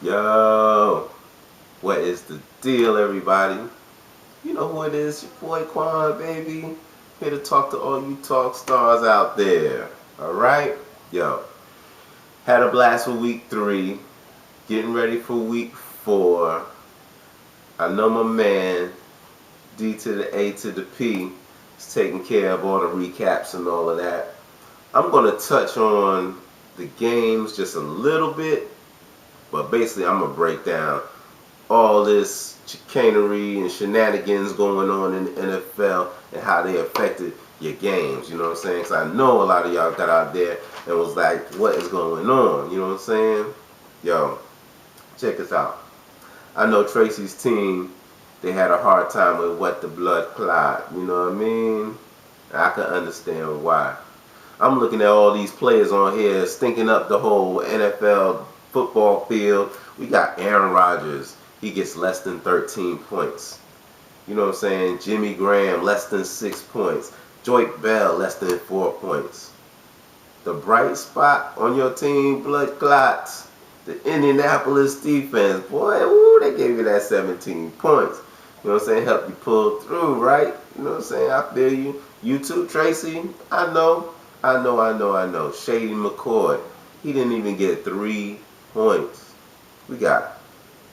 Yo, what is the deal, everybody? You know who it is, your boy Quan, baby. Here to talk to all you talk stars out there. Alright? Yo, had a blast with week 3, getting ready for week 4. I know my man, D to the A to the P, is taking care of all the recaps and all of that. I'm going to touch on the games just a little bit, but basically I'm going to break down all this chicanery and shenanigans going on in the NFL and how they affected your games. You know what I'm saying? Because I know a lot of y'all got out there and was like, what is going on? You know what I'm saying? Yo, check this out. I know Tracy's team, they had a hard time with what the blood clot. You know what I mean? I can understand why. I'm looking at all these players on here stinking up the whole NFL football field. We got Aaron Rodgers. He gets less than 13 points. You know what I'm saying? Jimmy Graham, less than 6 points. Joyce Bell, less than 4 points. The bright spot on your team, blood clots, the Indianapolis defense. Boy, ooh, they gave you that 17 points. You know what I'm saying? Help you pull through, right? You know what I'm saying? I feel you. You too, Tracy. I know. Shady McCoy. He didn't even get 3 points. We got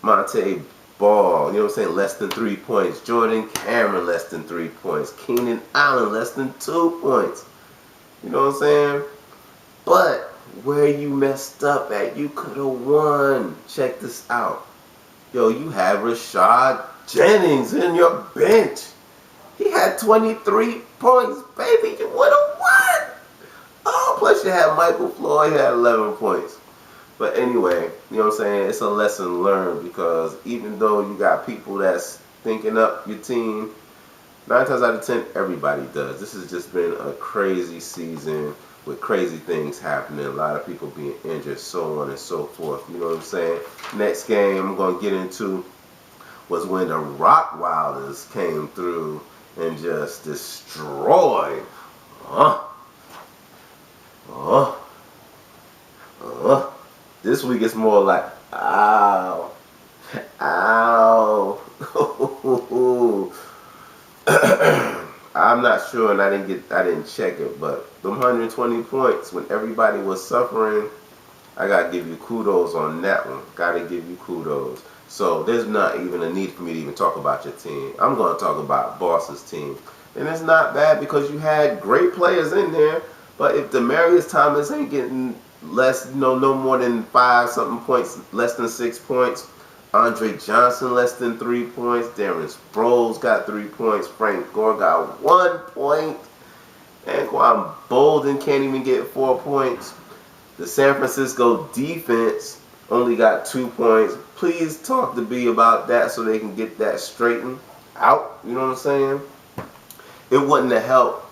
Monte Ball, you know what I'm saying, less than 3 points. Jordan Cameron, less than 3 points. Keenan Allen, less than 2 points. You know what I'm saying? But where you messed up at, you could have won. Check this out. Yo, you have Rashad Jennings in your bench. He had 23 points, baby. You would have won. Oh, plus you had Michael Floyd, he had 11 points. But anyway, you know what I'm saying? It's a lesson learned, because even though you got people that's thinking up your team, 9 times out of 10, everybody does. This has just been a crazy season with crazy things happening. A lot of people being injured, so on and so forth. You know what I'm saying? Next game I'm going to get into was when the Rockwilders came through and just destroyed. This week it's more like, ow, ow. I'm not sure, and I didn't check it, but them 120 points when everybody was suffering, I gotta give you kudos on that one. Gotta give you kudos. So there's not even a need for me to even talk about your team. I'm gonna talk about Boss's team, and it's not bad because you had great players in there. But if Demaryius Thomas ain't getting less, no more than 5-something points, less than 6 points. Andre Johnson less than 3 points. Darren Sproles got 3 points. Frank Gore got 1 point. Anquan Bolden can't even get 4 points. The San Francisco defense only got 2 points. Please talk to B about that so they can get that straightened out. You know what I'm saying? It wouldn't have helped.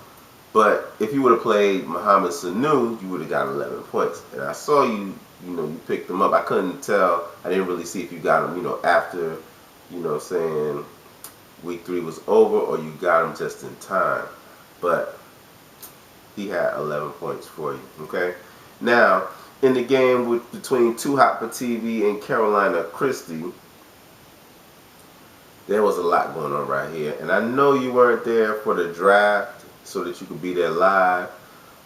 But if you would have played Mohamed Sanu, you would have got 11 points. And I saw you picked them up. I couldn't tell. I didn't really see if you got them, after, saying week 3 was over, or you got them just in time. But he had 11 points for you, okay? Now, in the game between Too Hot for TV and Carolina Christie, there was a lot going on right here. And I know you weren't there for the draft so that you could be there live,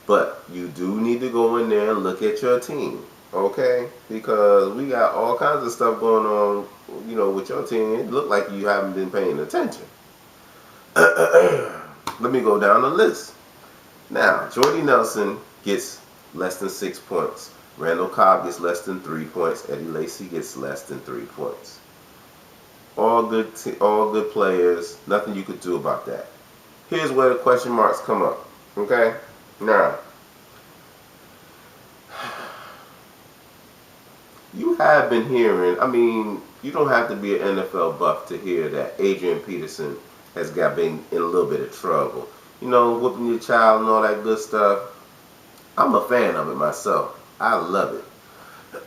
but you do need to go in there and look at your team, okay? Because we got all kinds of stuff going on, with your team. It looked like you haven't been paying attention. Let me go down the list. Now, Jordy Nelson gets less than 6 points. Randall Cobb gets less than 3 points. Eddie Lacy gets less than 3 points. All good players. Nothing you could do about that. Here's where the question marks come up. Okay? Now, you have been hearing, you don't have to be an NFL buff to hear that Adrian Peterson has been in a little bit of trouble. Whooping your child and all that good stuff. I'm a fan of it myself. I love it.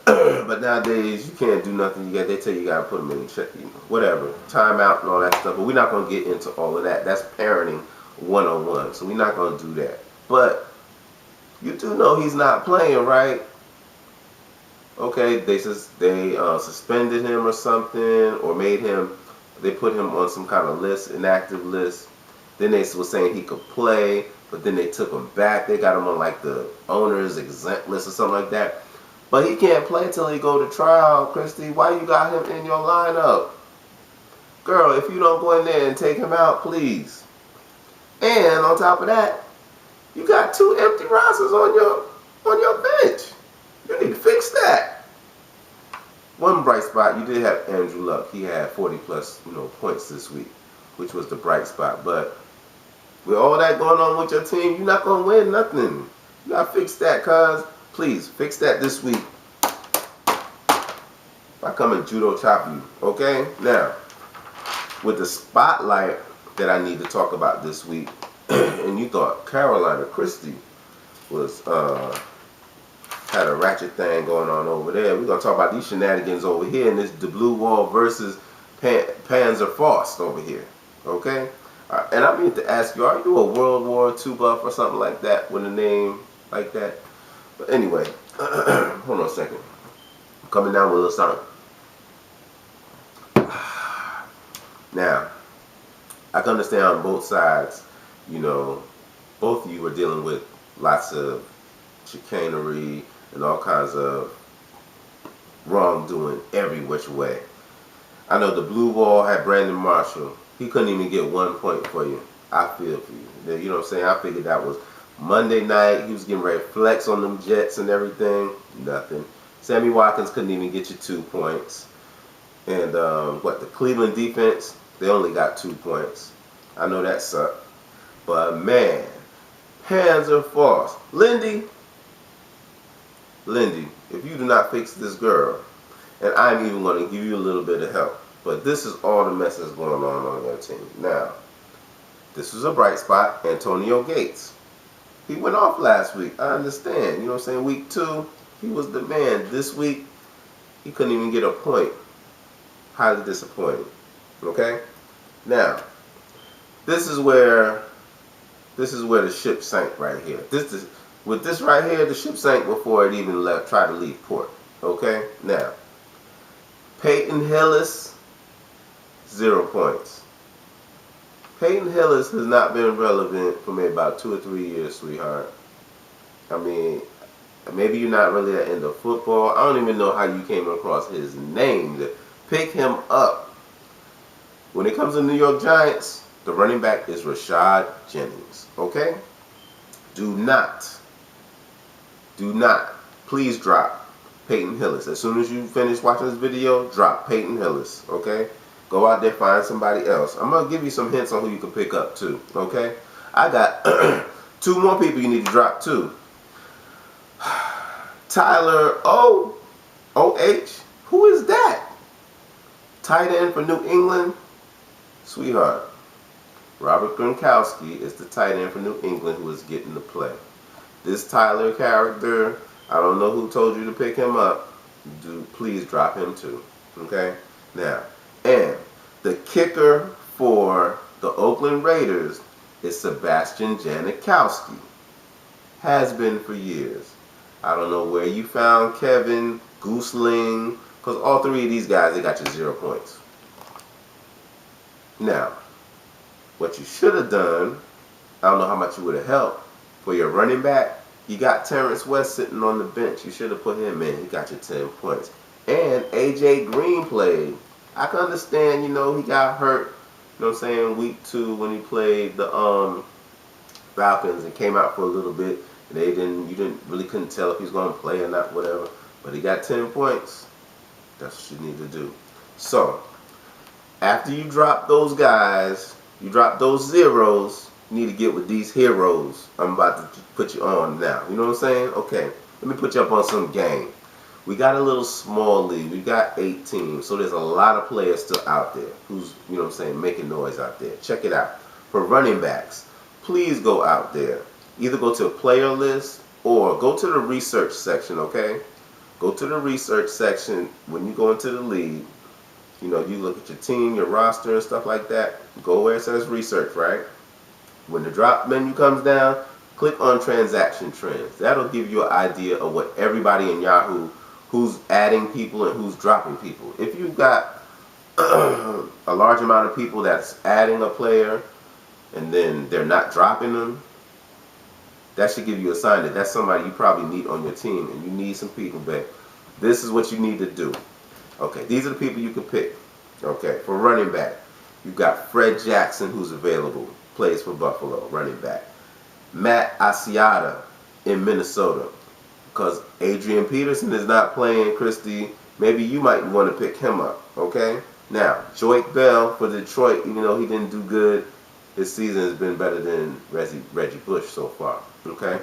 But nowadays, you can't do nothing. They tell you got to put them in check, whatever, timeout and all that stuff. But we're not going to get into all of that. That's parenting 101. So we're not going to do that. But you do know he's not playing, right? Okay, they suspended him or something, or made him. They put him on some kind of list, inactive list. Then they were saying he could play, but then they took him back. They got him on like the owner's exempt list or something like that. But he can't play till he go to trial, Christy. Why you got him in your lineup? Girl, if you don't go in there and take him out, please. And on top of that, you got 2 empty rosters on your bench. You need to fix that. One bright spot, you did have Andrew Luck. He had 40 plus, points this week, which was the bright spot. But with all that going on with your team, you're not gonna win nothing. You gotta fix that, cuz. Please fix that this week. I come and judo chop you, okay? Now, with the spotlight that I need to talk about this week, and you thought Carolina Christie was had a ratchet thing going on over there. We're gonna talk about these shenanigans over here, and this the Blue Wall versus Panzer Faust over here, okay? And I mean to ask you, are you a World War II buff or something like that with a name like that? But anyway, hold on a second. I'm coming down with a little something. Now, I can understand on both sides, both of you are dealing with lots of chicanery and all kinds of wrongdoing every which way. I know the Blue Wall had Brandon Marshall. He couldn't even get 1 point for you. I feel for you. You know what I'm saying? I figured that was Monday night. He was getting ready to flex on them Jets and everything. Nothing. Sammy Watkins couldn't even get you 2 points. And the Cleveland defense, they only got 2 points. I know that sucked. But man, Panzer Faust. Lindy, if you do not fix this girl, and I'm even going to give you a little bit of help, but this is all the mess that's going on your team. Now, this was a bright spot, Antonio Gates. He went off last week. I understand. You know what I'm saying? Week 2, he was the man. This week, he couldn't even get a point. Highly disappointing. Okay? Now, this is where the ship sank right here. With this right here, the ship sank before it even tried to leave port. Okay? Now, Peyton Hillis, 0 points. Peyton Hillis has not been relevant for maybe about 2 or 3 years, sweetheart. I mean, maybe you're not really that into football. I don't even know how you came across his name to pick him up. When it comes to New York Giants, the running back is Rashad Jennings. Okay? Do not, please drop Peyton Hillis. As soon as you finish watching this video, drop Peyton Hillis. Okay? Go out there, find somebody else. I'm going to give you some hints on who you can pick up too. Okay? I got 2 more people you need to drop too. Tyler O.H. Who is that? Tight end for New England? Sweetheart, Robert Gronkowski is the tight end for New England who is getting the play. This Tyler character, I don't know who told you to pick him up. Please drop him too. Okay? Now, and the kicker for the Oakland Raiders is Sebastian Janikowski. Has been for years. I don't know where you found Kevin, Gooseling, because all 3 of these guys, they got you 0 points. Now, what you should have done, I don't know how much you would have helped, for your running back, you got Terrence West sitting on the bench. You should have put him in. He got you 10 points. And A.J. Green played. I can understand, he got hurt, what I'm saying, week 2 when he played the Falcons and came out for a little bit. And you couldn't tell if he was going to play or not, whatever. But he got 10 points. That's what you need to do. So, after you drop those guys, you drop those zeros, you need to get with these heroes I'm about to put you on now. You know what I'm saying? Okay, let me put you up on some game. We got a little small league. We got 8 teams, so there's a lot of players still out there who's, making noise out there. Check it out. For running backs, please go out there. Either go to a player list or go to the research section, okay? Go to the research section when you go into the league. You look at your team, your roster, and stuff like that. Go where it says research, right? When the drop menu comes down, click on transaction trends. That'll give you an idea of what everybody in Yahoo, who's adding people and who's dropping people. If you've got a large amount of people that's adding a player and then they're not dropping them, that should give you a sign that that's somebody you probably need on your team and you need some people back. This is what you need to do. Okay, these are the people you can pick. Okay, for running back, you've got Fred Jackson, who's available, plays for Buffalo, running back. Matt Asiata in Minnesota, because Adrian Peterson is not playing, Christy. Maybe you might want to pick him up, okay? Now, Joique Bell for Detroit, even though he didn't do good, his season has been better than Reggie Bush so far, okay?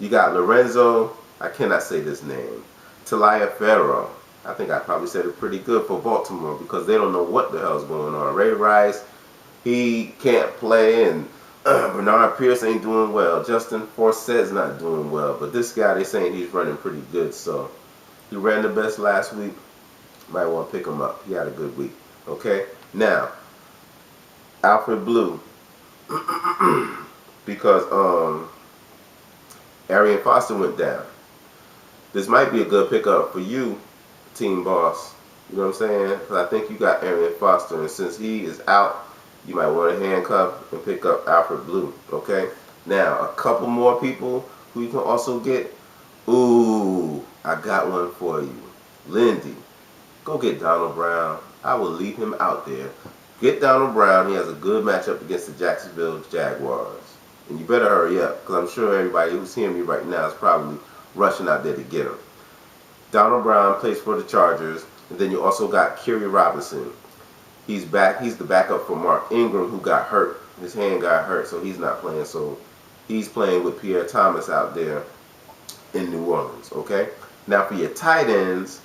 You got Lorenzo, I cannot say this name, Taliaferro. I think I probably said it pretty good for Baltimore because they don't know what the hell's going on. Ray Rice, he can't play, and Bernard Pierce ain't doing well. Justin Forsett's not doing well, but this guy, they saying he's running pretty good, so he ran the best last week. Might want to pick him up. He had a good week. Okay? Now, Alfred Blue, because Arian Foster went down. This might be a good pickup for you, team boss. You know what I'm saying? Because I think you got Arian Foster, and since he is out, you might want to handcuff and pick up Alfred Blue. Okay? Now, a couple more people who you can also get. Ooh, I got one for you. Lindy, go get Donald Brown. I will leave him out there. Get Donald Brown. He has a good matchup against the Jacksonville Jaguars. And you better hurry up, because I'm sure everybody who's hearing me right now is probably rushing out there to get him. Donald Brown plays for the Chargers. And then you also got Kerry Robinson. He's back. He's the backup for Mark Ingram, who got hurt. His hand got hurt, so he's not playing. So he's playing with Pierre Thomas out there in New Orleans, okay? Now for your tight ends,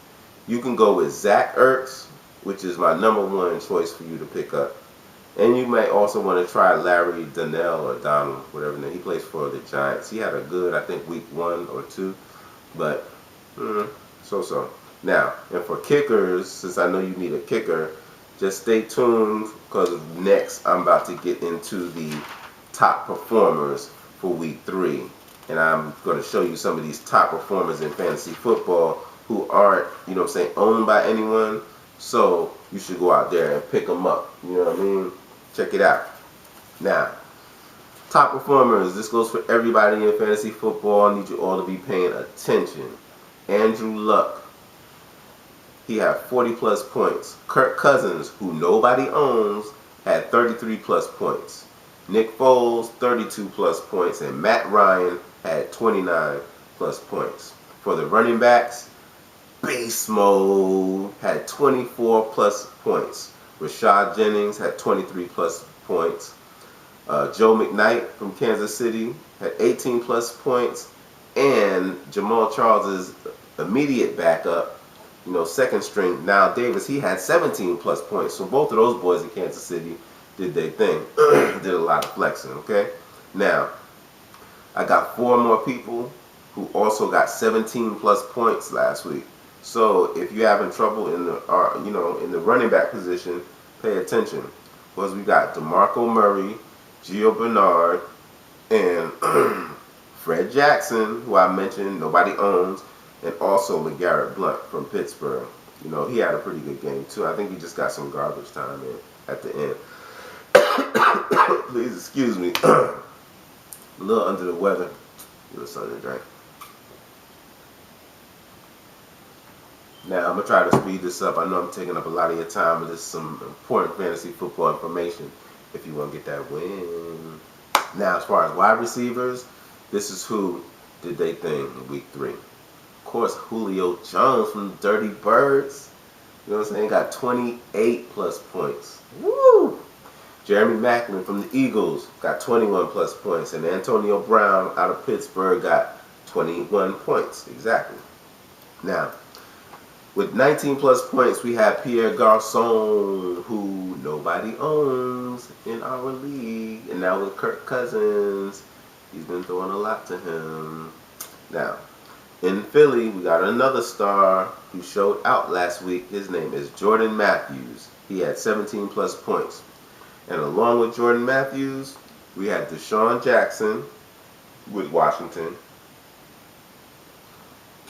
you can go with Zach Ertz, which is my #1 choice for you to pick up. And you may also want to try Larry Donnell or Donald, whatever name. He plays for the Giants. He had a good, I think, week 1 or 2, but so-so. Now, and for kickers, since I know you need a kicker, just stay tuned, because next I'm about to get into the top performers for week 3. And I'm going to show you some of these top performers in fantasy football who aren't, you know what I'm saying, owned by anyone. So you should go out there and pick them up. You know what I mean? Check it out. Now, top performers. This goes for everybody in fantasy football. I need you all to be paying attention. Andrew Luck. He had 40-plus points. Kirk Cousins, who nobody owns, had 33-plus points. Nick Foles, 32-plus points. And Matt Ryan had 29-plus points. For the running backs, Beast Mode had 24-plus points. Rashad Jennings had 23-plus points. Joe McKnight from Kansas City had 18-plus points. And Jamal Charles' immediate backup, you know, second string, Now Davis, he had 17-plus points. So both of those boys in Kansas City did their thing. Did a lot of flexing, okay? Now, I got 4 more people who also got 17-plus points last week. So if you're having trouble in the in the running back position, pay attention, because we got DeMarco Murray, Gio Bernard, and Fred Jackson, who I mentioned nobody owns, and also LeGarrette Blount from Pittsburgh. You know, he had a pretty good game too. I think he just got some garbage time in at the end. Please excuse me. A little under the weather. A little something to drink. Now, I'm going to try to speed this up. I know I'm taking up a lot of your time, but this is some important fantasy football information if you want to get that win. Now, as far as wide receivers, this is who did they thing in week 3. Of course, Julio Jones from the Dirty Birds, you know what I'm saying, got 28-plus points. Woo! Jeremy Maclin from the Eagles got 21-plus points, and Antonio Brown out of Pittsburgh got 21 points, exactly. Now, with 19-plus points, we have Pierre Garçon, who nobody owns in our league. And now with Kirk Cousins, he's been throwing a lot to him. Now, in Philly, we got another star who showed out last week. His name is Jordan Matthews. He had 17-plus points. And along with Jordan Matthews, we had Deshaun Jackson with Washington,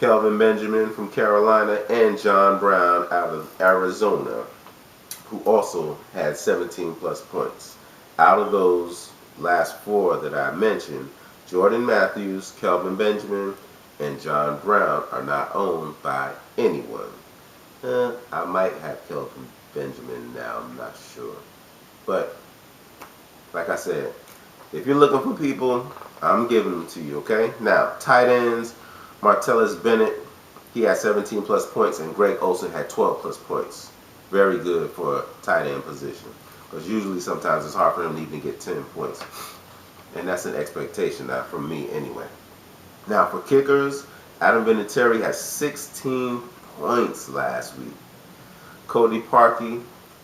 Kelvin Benjamin from Carolina, and John Brown out of Arizona, who also had 17 plus points. Out of those last four that I mentioned, Jordan Matthews, Kelvin Benjamin, and John Brown are not owned by anyone. I might have Kelvin Benjamin now, I'm not sure. But, like I said, if you're looking for people, I'm giving them to you, okay? Now, tight ends, Martellus Bennett, he had 17 plus points, and Greg Olsen had 12 plus points. Very good for a tight end position, because usually sometimes it's hard for them to even get 10 points. And that's an expectation now from me anyway. Now, for kickers, Adam Vinatieri had 16 points last week. Cody Parkey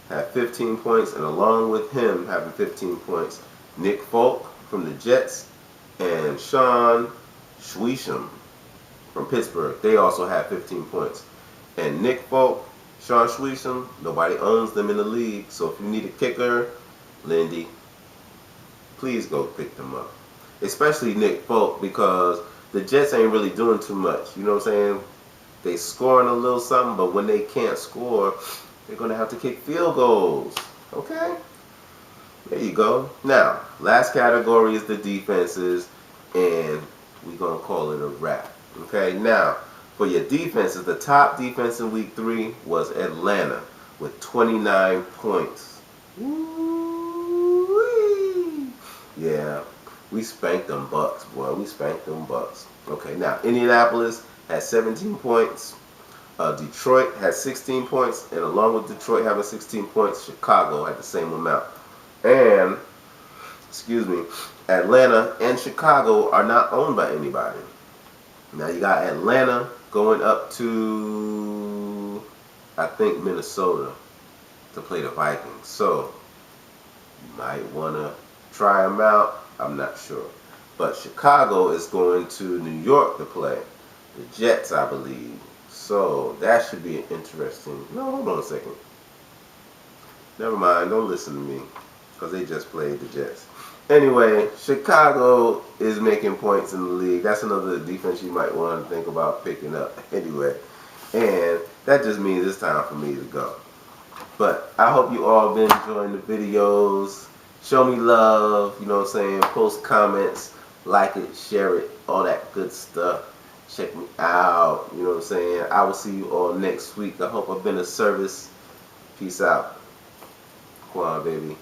had 15 points, and along with him having 15 points, Nick Folk from the Jets and Sean Schwisham from Pittsburgh. They also had 15 points. And Nick Folk, Sean Schwisham, nobody owns them in the league. So if you need a kicker, Lindy, please go pick them up. Especially Nick Folk, because the Jets ain't really doing too much. You know what I'm saying? They scoring a little something, but when they can't score, they're going to have to kick field goals. Okay? There you go. Now, last category is the defenses, and we're going to call it a wrap. Okay? Now, for your defenses, the top defense in week 3 was Atlanta with 29 points. Woo-wee. Yeah, we spanked them Bucks, boy. We spanked them Bucks. Okay, now, Indianapolis had 17 points. Detroit had 16 points, and along with Detroit having 16 points, Chicago had the same amount. And, Atlanta and Chicago are not owned by anybody. Now you got Atlanta going up to, I think, Minnesota to play the Vikings. So, you might want to try them out. I'm not sure. But Chicago is going to New York to play the Jets, I believe. So that should be an interesting. No, hold on a second. Never mind. Don't listen to me, because they just played the Jets. Anyway, Chicago is making points in the league. That's another defense you might want to think about picking up. Anyway, and that just means it's time for me to go. But I hope you all been enjoying the videos. Show me love. You know what I'm saying? Post comments, like it, share it, all that good stuff. Check me out. You know what I'm saying? I will see you all next week. I hope I've been of service. Peace out. Come on, baby.